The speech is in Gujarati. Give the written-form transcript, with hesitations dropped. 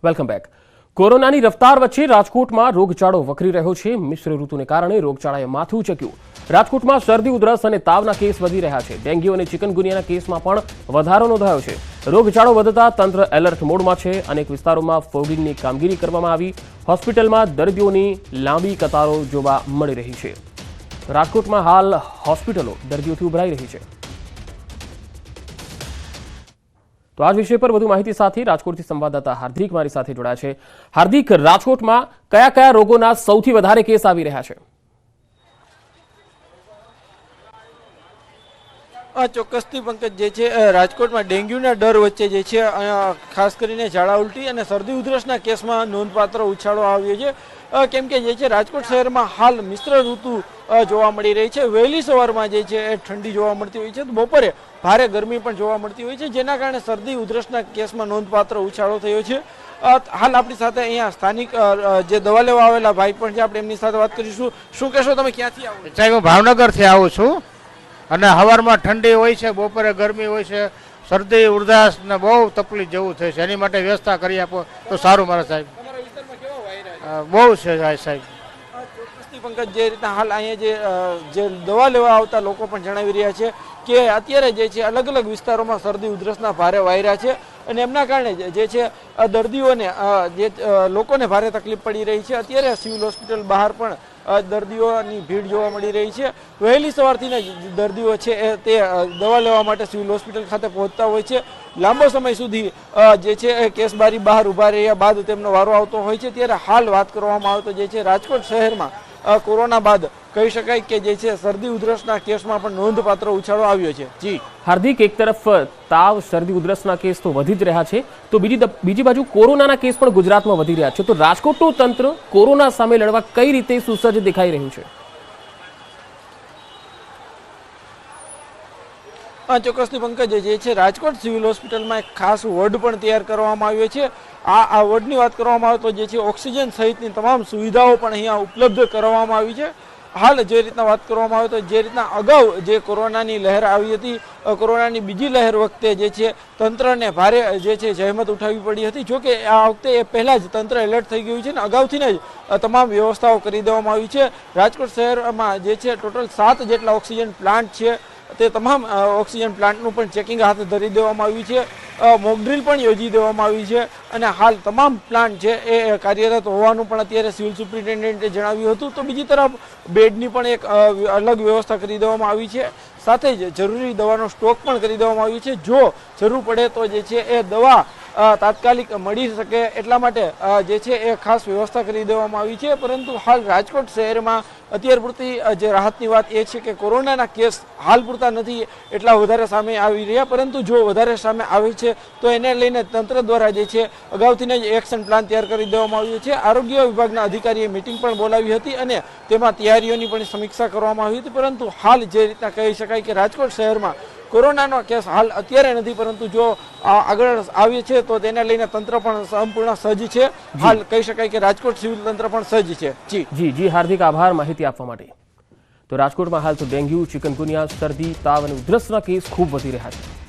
Welcome back. કોરોનાની રફતાર વચ્ચે રાજકોટમાં રોગચાળો વકરી રહ્યો છે। મિશ્ર ઋતુને કારણે રોગચાળાએ માથું ઉચક્યું। રાજકોટમાં શરદી ઉધરસ અને તાવના કેસ વધી રહ્યા છે। ડેન્ગ્યુ અને ચિકનગુનિયાના કેસમાં પણ વધારો નોંધાયો છે। રોગચાળો વધતા તંત્ર એલર્ટ મોડમાં છે। અનેક વિસ્તારોમાં ફોગિંગની કામગીરી કરવામાં આવી। હોસ્પિટલમાં દર્દીઓની લાંબી કતારો જોવા મળી રહી છે। રાજકોટમાં હાલ હોસ્પિટલો દર્દીઓથી ઉભરાઈ રહી છે। तो आज विषय पर વધુ માહિતી સાથે રાજકોટથી સંવાદદાતા હાર્દિક મારી સાથે જોડાયા છે। હાર્દિક, રાજકોટમાં કયા કયા રોગોના સૌથી વધારે કેસ આવી રહ્યા છે? ચોક્કસથી પંકજ, જે છે રાજકોટમાં ડેન્ગ્યુના ડર વચ્ચે જે છે ખાસ કરીને ઝાડા ઉલટી અને શરદી ઉધરસના કેસમાં નોંધપાત્ર ઉછાળો આવ્યો છે। કેમ કે જે છે રાજકોટ શહેરમાં હાલ મિશ્ર ઋતુ જોવા મળી રહી છે। વહેલી સવારમાં જે છે એ ઠંડી જોવા મળતી હોય છે, તો બપોરે ભારે ગરમી પણ જોવા મળતી હોય છે, જેના કારણે શરદી ઉધરસના કેસમાં નોંધપાત્ર ઉછાળો થયો છે। હાલ આપણી સાથે અહીંયા સ્થાનિક જે દવા લેવા આવેલા ભાઈ પણ છે, આપણે એમની સાથે વાત કરીશું। શું કહેશો, તમે ક્યાંથી આવો? સાહેબ, હું ભાવનગરથી આવું છું અને સવારમાં ઠંડી હોય છે, બપોરે ગરમી હોય છે, શરદી ઉધરસ ને બહુ તકલીફ જેવું થાય છે। એની માટે વ્યવસ્થા કરી આપો તો સારું મારા સાહેબ। બહુ છે સાહેબ। પંકજ, જે રીતના હાલ અહીંયા જે દવા લેવા આવતા લોકો પણ જણાવી રહ્યા છે કે અત્યારે જે છે અલગ અલગ વિસ્તારોમાં શરદી ઉધરસના ભારે વાયરા છે અને એમના કારણે જે છે દર્દીઓને જે લોકોને ભારે તકલીફ પડી રહી છે। અત્યારે સિવિલ હોસ્પિટલ બહાર પણ દર્દીઓની ભીડ જોવા મળી રહી છે। વહેલી સવારથી દર્દીઓ છે તે દવા લેવા માટે સિવિલ હોસ્પિટલ ખાતે પહોંચતા હોય છે। લાંબો સમય સુધી જે છે કેસબારી બહાર ઊભા રહ્યા બાદ તેમનો વારો આવતો હોય છે। ત્યારે હાલ વાત કરવામાં આવે તો જે છે રાજકોટ શહેરમાં કોરોના બાદ કહી શકાય કે જે છે શરદી ઉધરસના કેસમાં પણ નોંધપાત્ર ઉછાળો આવ્યો છે। જી હાર્દિક, એક તરફ તાવ શરદી ઉધરસના કેસ તો વધી જ રહ્યા છે, તો બીજી બાજુ કોરોનાના કેસ પણ ગુજરાતમાં વધી રહ્યા છે, તો રાજકોટનું તંત્ર કોરોના સામે લડવા કઈ રીતે સુસજ્જ દેખાઈ રહ્યું છે? ચોક્કસથી પંકજ, જે છે રાજકોટ સિવિલ હોસ્પિટલમાં એક ખાસ વોર્ડ પણ તૈયાર કરવામાં આવ્યો છે। આ વોર્ડની વાત કરવામાં આવે તો જે છે ઓક્સિજન સહિતની તમામ સુવિધાઓ પણ અહીંયા ઉપલબ્ધ કરવામાં આવી છે। હાલ જે રીતના વાત કરવામાં આવે તો જે રીતના અગાઉ જે કોરોનાની લહેર આવી હતી, કોરોનાની બીજી લહેર વખતે જે છે તંત્રને ભારે જે છે જહેમત ઉઠાવવી પડી હતી। જોકે આ વખતે એ પહેલાં જ તંત્ર એલર્ટ થઈ ગયું છે અને અગાઉથી જ તમામ વ્યવસ્થાઓ કરી દેવામાં આવી છે। રાજકોટ શહેરમાં જે છે ટોટલ 7 જેટલા ઓક્સિજન પ્લાન્ટ છે, તે તમામ ઓક્સિજન પ્લાન્ટનું પણ ચેકિંગ હાથ ધરી દેવામાં આવ્યું છે। મોકડ્રીલ પણ યોજી દેવામાં આવી છે અને હાલ તમામ પ્લાન્ટ છે એ કાર્યરત હોવાનું પણ અત્યારે સિવિલ સુપ્રિન્ટેન્ડન્ટે જણાવ્યું હતું। તો બીજી તરફ બેડની પણ એક અલગ વ્યવસ્થા કરી દેવામાં આવી છે, સાથે જ જરૂરી દવાનો સ્ટોક પણ કરી દેવામાં આવ્યો છે। જો જરૂર પડે તો જે છે એ દવા તાત્કાલિક મળી શકે એટલા માટે જે છે એ ખાસ વ્યવસ્થા કરી દેવામાં આવી છે। પરંતુ હાલ રાજકોટ શહેરમાં અત્યાર પૂરતી જે રાહતની વાત એ છે કે કોરોનાના કેસ હાલ પૂરતા નથી એટલા વધારે સામે આવી રહ્યા, પરંતુ જો વધારે સામે આવે છે તો એને લઈને તંત્ર દ્વારા જે છે અગાઉથી જ એક્શન પ્લાન તૈયાર કરી દેવામાં આવ્યો છે। આરોગ્ય વિભાગના અધિકારીએ મિટિંગ પણ બોલાવી હતી અને તેમાં તૈયારીઓની પણ સમીક્ષા કરવામાં આવી હતી। પરંતુ હાલ જે રીતના કહી શકાય કે રાજકોટ શહેરમાં કોરોનાનો કેસ હાલ અત્યારે નથી, પરંતુ જો આગળ આવે છે તો તેને લઈને તંત્ર પણ સંપૂર્ણ સજ્જ છે। હાલ કહી શકાય કે રાજકોટ સિવિલ તંત્ર પણ સજ્જ છે। જી હાર્દિક, આભાર માહિતી આપવા માટે। તો રાજકોટમાં હાલ તો ડેન્ગ્યુ, ચિકનગુનિયા, શરદી, તાવ અને ઉધરસના કેસ ખૂબ વધી રહ્યા છે।